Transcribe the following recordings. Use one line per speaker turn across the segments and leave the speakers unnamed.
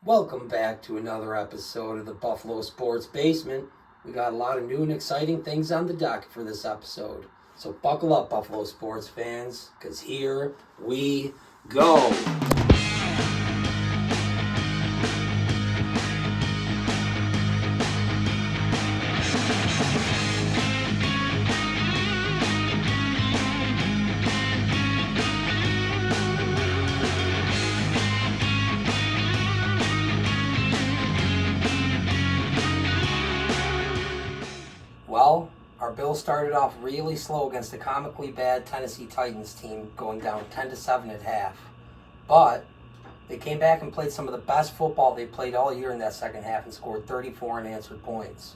Welcome back to another episode of the Buffalo Sports Basement. We got a lot of new and exciting things on the docket for this episode. So buckle up, Buffalo sports fans, because here we go. Well, our Bills started off really slow against a comically bad Tennessee Titans team, going down 10-7 at half. But they came back and played some of the best football they played all year in that second half and scored 34 unanswered points.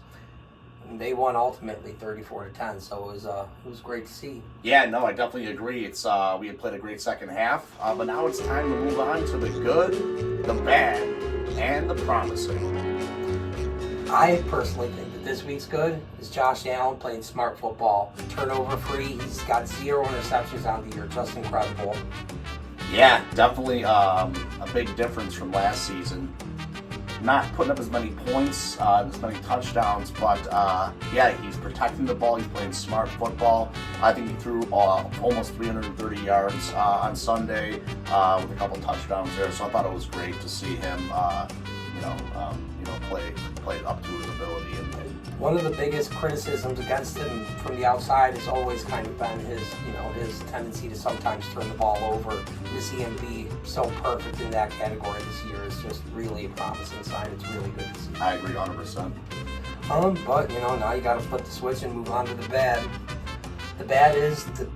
And they won ultimately 34-10, so it was great to see.
Yeah, no, I definitely agree. It's we had played a great second half, but now it's time to move on to the good, the bad, and the promising.
I personally think that this week's good is Josh Allen playing smart football. Turnover free. He's got 0 interceptions on the year. Just incredible.
Yeah, definitely a big difference from last season. Not putting up as many points, as many touchdowns, but yeah, he's protecting the ball. He's playing smart football. I think he threw almost 330 yards on Sunday with a couple touchdowns there. So I thought it was great to see him, play up to his ability.
One of the biggest criticisms against him from the outside has always kind of been his tendency to sometimes turn the ball over. To see him be so perfect in that category this year is just really a promising sign. It's really good to see.
I agree 100%.
But now you got to flip the switch and move on to the bad. The bad is the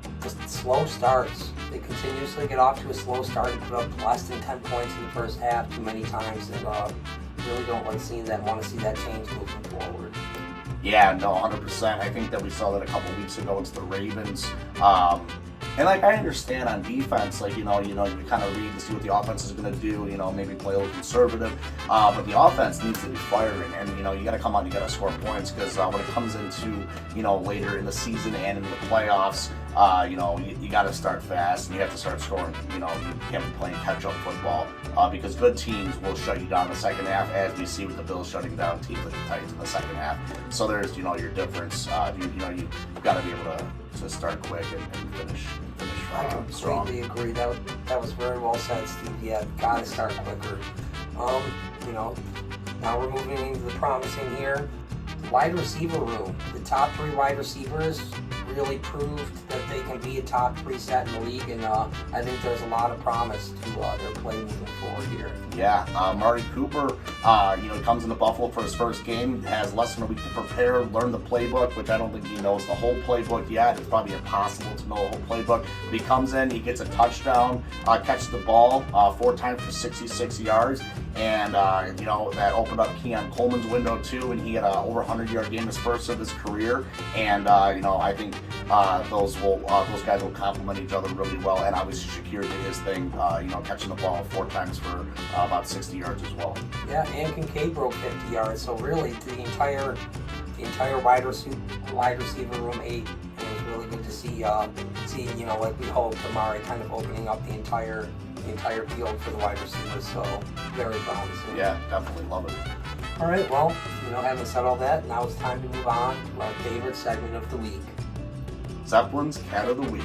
slow starts. They continuously get off to a slow start and put up less than 10 points in the first half too many times, and really don't want to see that change moving forward.
Yeah, no, 100%. I think that we saw that a couple weeks ago against the Ravens. And I understand on defense, you kind of read to see what the offense is going to do, maybe play a little conservative. But the offense needs to be firing, and you got to come out and you got to score points, because when it comes into later in the season and into the playoffs, you got to start fast and you have to start scoring. You can't be playing catch-up football, because good teams will shut you down in the second half, as we see with the Bills shutting down teams like the Titans in the second half. So there's your difference. You've got to be able to start quick and finish
I
strong.
completely agree. That was very well said, Steve. Yeah, got to start quicker. Now we're moving into the promising here. Wide receiver room. The top 3 wide receivers really proved that they can be a top 3 set in the league, and I think there's a lot of promise to their play moving forward here.
Yeah, Amari Cooper, he comes into Buffalo for his first game, has less than a week to prepare, learn the playbook, which I don't think he knows the whole playbook yet. It's probably impossible to know the whole playbook. But he comes in, he gets a touchdown, catches the ball 4 times for 66 yards, and that opened up Keon Coleman's window too, and he had a over 100-yard game, his first of his career. And I think those guys will complement each other really well. And obviously Shakir did his thing, catching the ball 4 times for about 60 yards as well.
Yeah, and Kincaid broke 50 yards. So really, the entire wide receiver room 8. It was really good to see like we hoped, Amari kind of opening up the entire field for the wide receivers. So very promising.
Yeah, definitely love it.
All right, well, having said all that, now it's time to move on to our favorite segment of the week.
Zeppelin's Cat of the Week.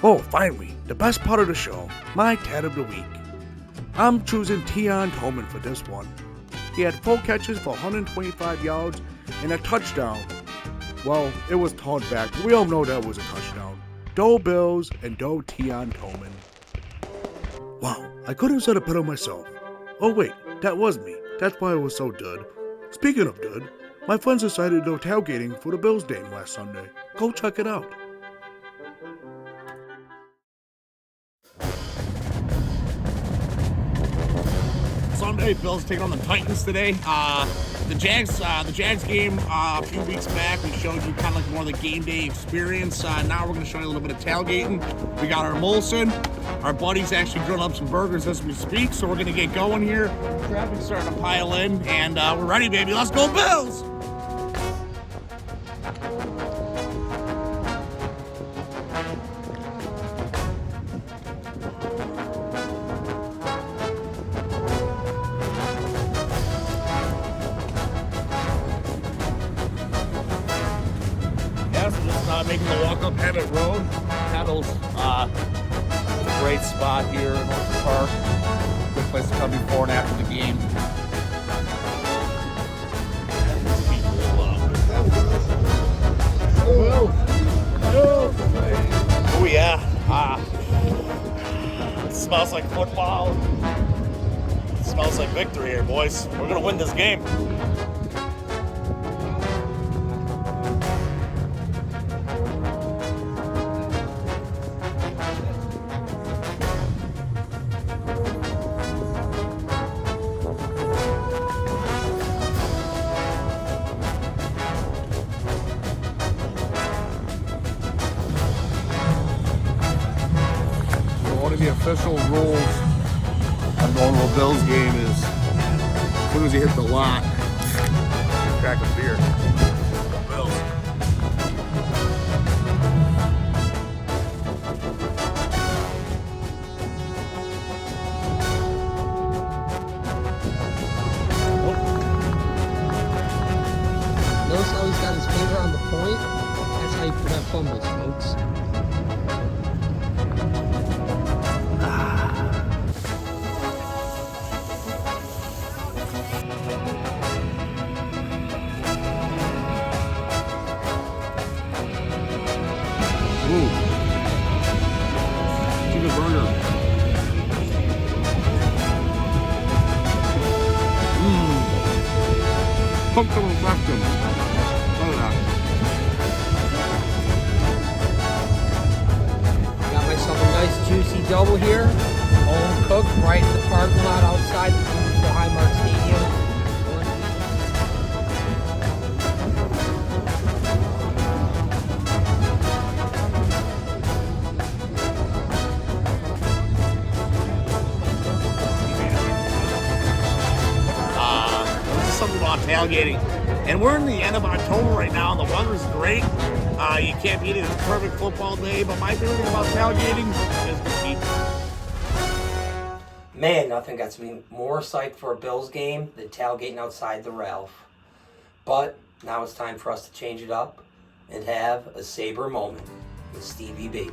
Oh, finally, the best part of the show, my Cat of the Week. I'm choosing Keon Coleman for this one. He had 4 catches for 125 yards and a touchdown. Well, it was turned back. We all know that was a touchdown. Go Bills and go Keon Coleman. Wow, I couldn't set a better myself. Oh wait, that was me. That's why it was so good. Speaking of good, my friends decided to go tailgating for the Bills game last Sunday. Go check it out.
Sunday, Bills taking on the Titans today. The Jags game a few weeks back, we showed you kind of like more of the game day experience. Now we're going to show you a little bit of tailgating. We got our Molson. Our buddy's actually grilling up some burgers as we speak, so we're going to get going here. Traffic's starting to pile in, and we're ready, baby. Let's go, Bills! the walk-up Hemet Road. Kettle's a great spot here in Orchard Park. Good place to come before and after the game. Oh yeah. It smells like football. It smells like victory here, boys. We're gonna win this game. One of the official rules on going to a Bills game is as soon as you hit the lot, you crack a beer. Bills.
Notice how he's got his finger on the point? That's how you prevent fumbles, folks.
Ooh. Chicken burger. Pumpkin rectum. Look at that.
Got myself a nice juicy double here. Home cooked right in the parking lot outside the Highmark Stadium.
This is something about tailgating. And we're in the end of October right now, and the weather's great. You can't beat it. It's a perfect football day. But my favorite thing about tailgating is the pizza.
Man, nothing gets me more psyched for a Bills game than tailgating outside the Ralph. But now it's time for us to change it up and have a Sabre moment with Stevie Baby.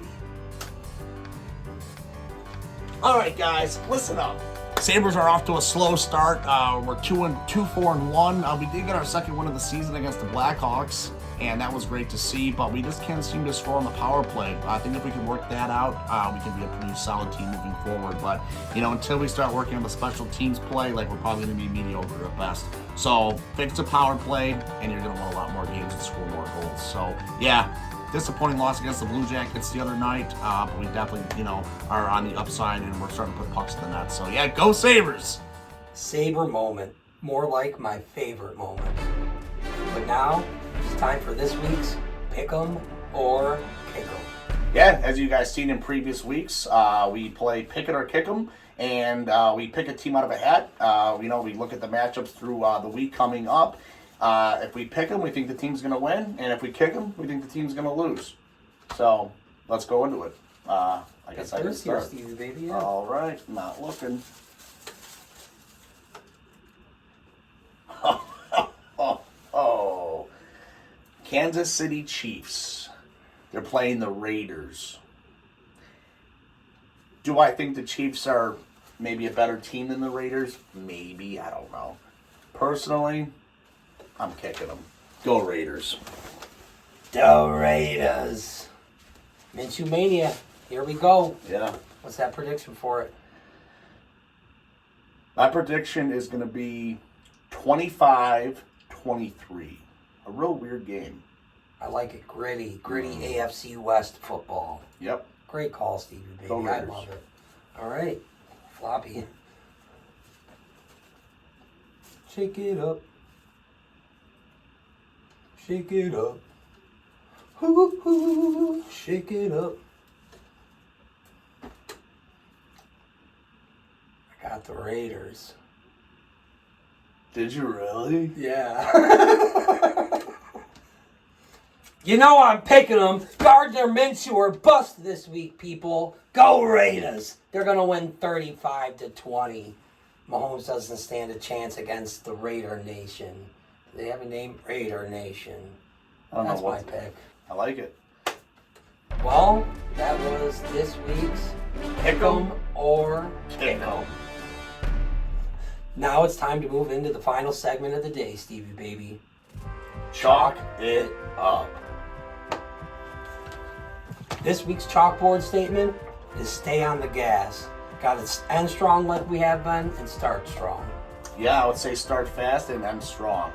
All right, guys, listen up. Sabres are off to a slow start. We're 2-4-1. We did get our second win of the season against the Blackhawks, and that was great to see. But we just can't seem to score on the power play. I think if we can work that out, we can be a pretty solid team moving forward. But until we start working on the special teams play, we're probably going to be mediocre at best. So fix the power play, and you're going to win a lot more games and score more goals. So yeah. Disappointing loss against the Blue Jackets the other night, but we definitely, are on the upside and we're starting to put pucks in the net. So yeah, go Sabres!
Sabre moment, more like my favorite moment. But now it's time for this week's Pick 'em or Kick 'em.
Yeah, as you guys seen in previous weeks, we play Pick It or Kick 'em, and we pick a team out of a hat. We look at the matchups through the week coming up. If we pick them, we think the team's going to win, and if we kick them, we think the team's going to lose. So let's go into it. I guess I can start.
Stevie Baby, yeah.
All right, not looking. Oh, Kansas City Chiefs. They're playing the Raiders. Do I think the Chiefs are maybe a better team than the Raiders? Maybe, I don't know. Personally, I'm kicking them. Go Raiders.
The Raiders. Minshew Mania. Here we go.
Yeah.
What's that prediction for it?
My prediction is going to be 25-23. A real weird game.
I like it. Gritty AFC West football.
Yep.
Great call, Stevie Baby.
Go
I
Raiders.
love it. All right. Floppy. Shake it up. Shake it up. Hoo hoo. Shake it up. I got the Raiders.
Did you really?
Yeah. I'm picking them. Gardner Minshew or bust this week, people. Go Raiders. They're going to win 35-20. Mahomes doesn't stand a chance against the Raider Nation. They have a name, Raider Nation.
I don't
That's
know
my
what.
pick.
I like it.
Well, that was this week's Pick'em or Kick'em. Now it's time to move into the final segment of the day, Stevie baby.
Chalk it up.
This week's chalkboard statement is stay on the gas. Got to end strong like we have been and start strong.
Yeah, I would say start fast and end strong.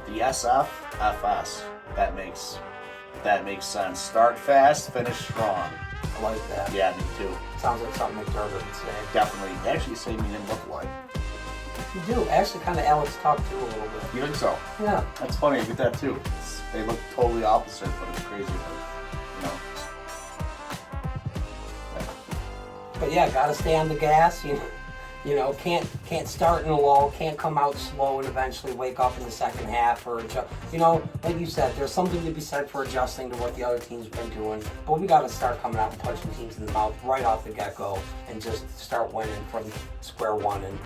The SFFS. That makes sense. Start fast, finish strong.
I like that.
Yeah, me too.
Sounds like something McDermott would say.
Definitely. They actually say me and look like.
You do. Actually, kind of Alex talked too a little bit.
You think so?
Yeah.
That's funny. I get that too. They look totally opposite, but it's crazy. But,
But yeah, gotta stay on the gas. You know, can't start in a lull, can't come out slow and eventually wake up in the second half or adjust. You know, like you said, there's something to be said for adjusting to what the other team's been doing. But we gotta start coming out and punching teams in the mouth right off the get-go and just start winning from square one and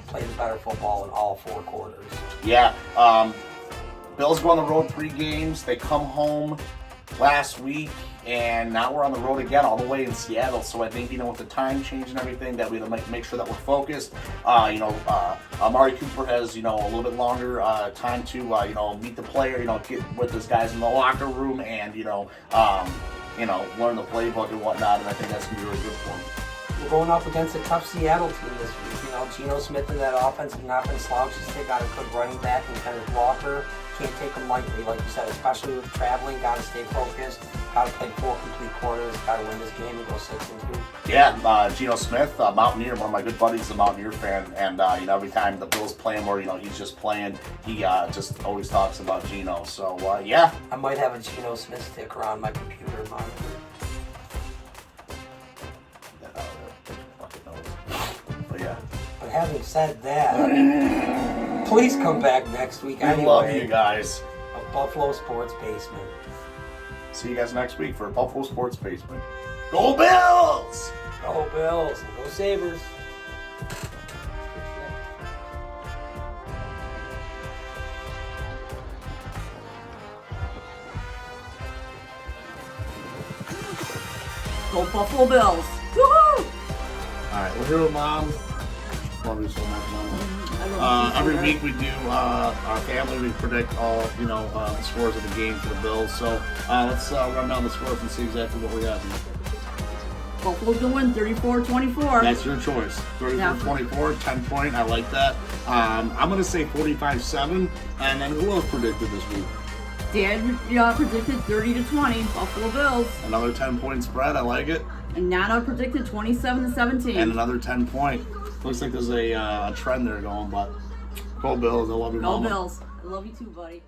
play the better football in all 4 quarters.
Yeah. Bills go on the road 3 games. They come home last week, and now we're on the road again, all the way in Seattle. So I think, with the time change and everything, that we make sure that we're focused. Amari Cooper has, a little bit longer time to, meet the player, get with his guys in the locker room and, learn the playbook and whatnot. And I think that's going to be really good for him.
We're going up against a tough Seattle team this week. Geno Smith and that offense have not been slouches. They got a good running back in Kenneth Walker. Can't take them lightly, like you said, especially with traveling. Got to stay focused. Got to play 4 complete quarters. Got to win this game and go 6-2.
Yeah, Geno Smith, Mountaineer, one of my good buddies, is a Mountaineer fan, and every time the Bills play him or he's just playing, he just always talks about Geno. So yeah,
I might have a Geno Smith sticker on my computer monitor.
But yeah.
But having said that, please come back next week.
We love you guys.
A Buffalo Sports Basement.
See you guys next week for Buffalo Sports Basement. Go Bills!
Go Bills and go Sabres.
Go Buffalo Bills. Woohoo!
Alright, we're here with Mom. Love you so much, Mom. Every week we do our family, we predict all the scores of the game for the Bills. So let's run down the scores and see exactly what we have.
Buffalo's gonna win 34-24.
That's your choice. 34-24, 10-point. I like that. I'm gonna say 45-7. And then who else predicted this week?
Dan predicted 30-20. Buffalo Bills.
Another 10-point spread. I like it.
And Nana predicted 27-17.
And another 10-point. Looks like there's a trend there going, but go Bills. I love you,
Go
Mama.
Bills. I love you too, buddy.